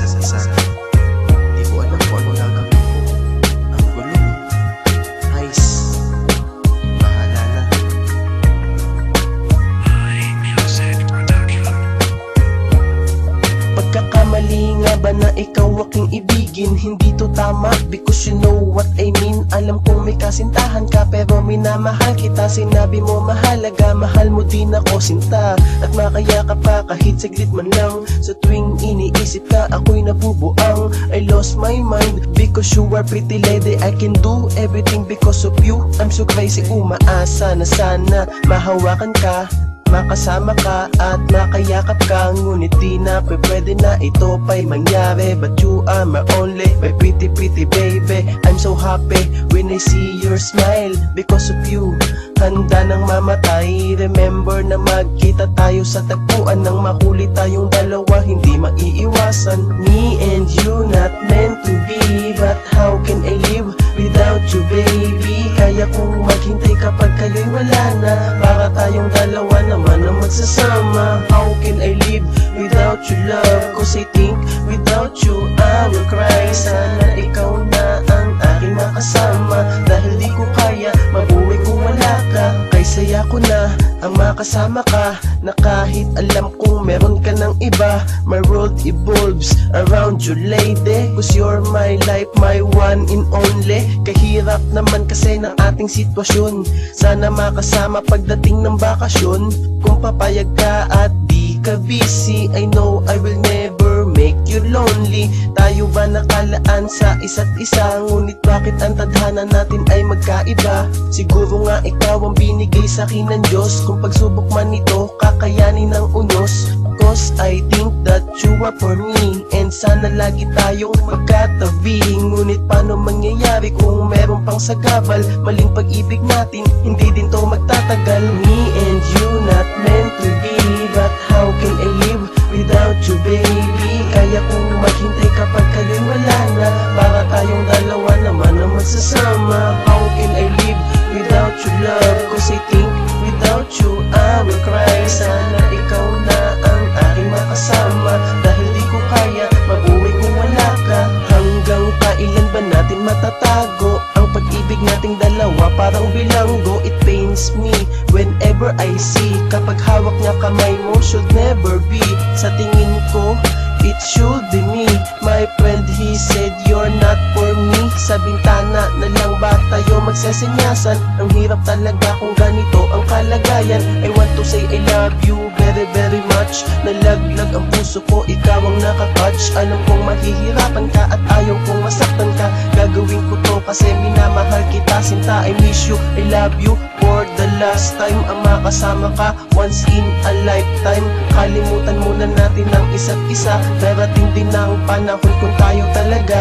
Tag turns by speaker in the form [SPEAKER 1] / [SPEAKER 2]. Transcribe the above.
[SPEAKER 1] isa't isa. Di ko alam kung ano gagawin ko. Ang gulo. Ice, bahala na.
[SPEAKER 2] Pagkakamali nga ba na ikaw aking ibigin? Hindi to tama because you know what I mean. Alam kong may kasintahan ka pero minamahal kita. Sinabi mo mahalaga, mahal mo din ako sinta. At makayakap ka kahit saglit man lang. Sa tuwing iniisip ka ako'y nabubuang. I lost my mind because you are pretty lady. I can do everything because of you. I'm so crazy, umaasa na sana mahawakan ka, makasama ka at makayakap ka. Ngunit di na pwede na ito pa'y mangyari. But you are my only, my pretty baby. I'm so happy when I see your smile. Because of you, handa nang mamatay. Remember na magkita tayo sa tagpuan. Nang makulit tayong dalawa, hindi maiiwasan. Me and you not meant to be, but how can I live without you baby? Kaya kong maghintay kapag kayo'y wala na, para tayong dalawa naman ang magsasama. How can I live without your love? Cause I think without you I will cry. Sana ikaw na ang aking makasama, dahil di ko kaya mabuhay kung wala ka. Kay saya ko na ang makasama ka, na kahit alam kong meron ka ng iba. My world evolves around you lady, cause you're my life, my one and only. Kahirap naman kasi ng ating sitwasyon, sana makasama pagdating ng bakasyon. Kung papayag ka at di ka busy, I know I will never make you lonely. Tayo ba nakalaan sa isa't isa? Ngunit bakit ang tadhana natin ay magkaiba? Siguro nga ikaw ang binigay sa'kin ng Diyos. Kung pagsubok man ito, kakayanin ng unos. Cause I think that you are for me, and sana lagi tayong magkatabi. Ngunit paano mangyayari kung meron pang sagabal? Maling pag-ibig natin, hindi din to magtatagal. Me and you not meant to be, but how can I live without you baby? Kaya kong maghintay kapag kayo'y wala na, para tayong dalawa naman ang magsasama. How can I live without your love? Cause I think without you I will cry. Sana ikaw na ang aking makasama, dahil di ko kaya mabuhay kung wala ka. Hanggang kailan ba natin matatago ang pag-ibig nating dalawa? Parang bilanggo, it pains me whenever I see. Kapag hawak niya kamay mo, should never be. Sa tingin ko, it should be me. My friend, he said you're not for me. Sa bintana na lang ba tayo magsasanyasan? Ang hirap talaga kung ganito ang kalagayan. I want to say I love you very much. Nalaglag ang puso ko, ikaw ang nakatouch. Alam kong mahihirapan ka at ayaw kong masaktan ka. Gagawin ko to kasi minamahal kita sinta. I miss you, I love you for the last time. Ang makasama ka once in a lifetime. Kalimutan muna natin ang isa't isa. Darating din ang panahon kung tayo talaga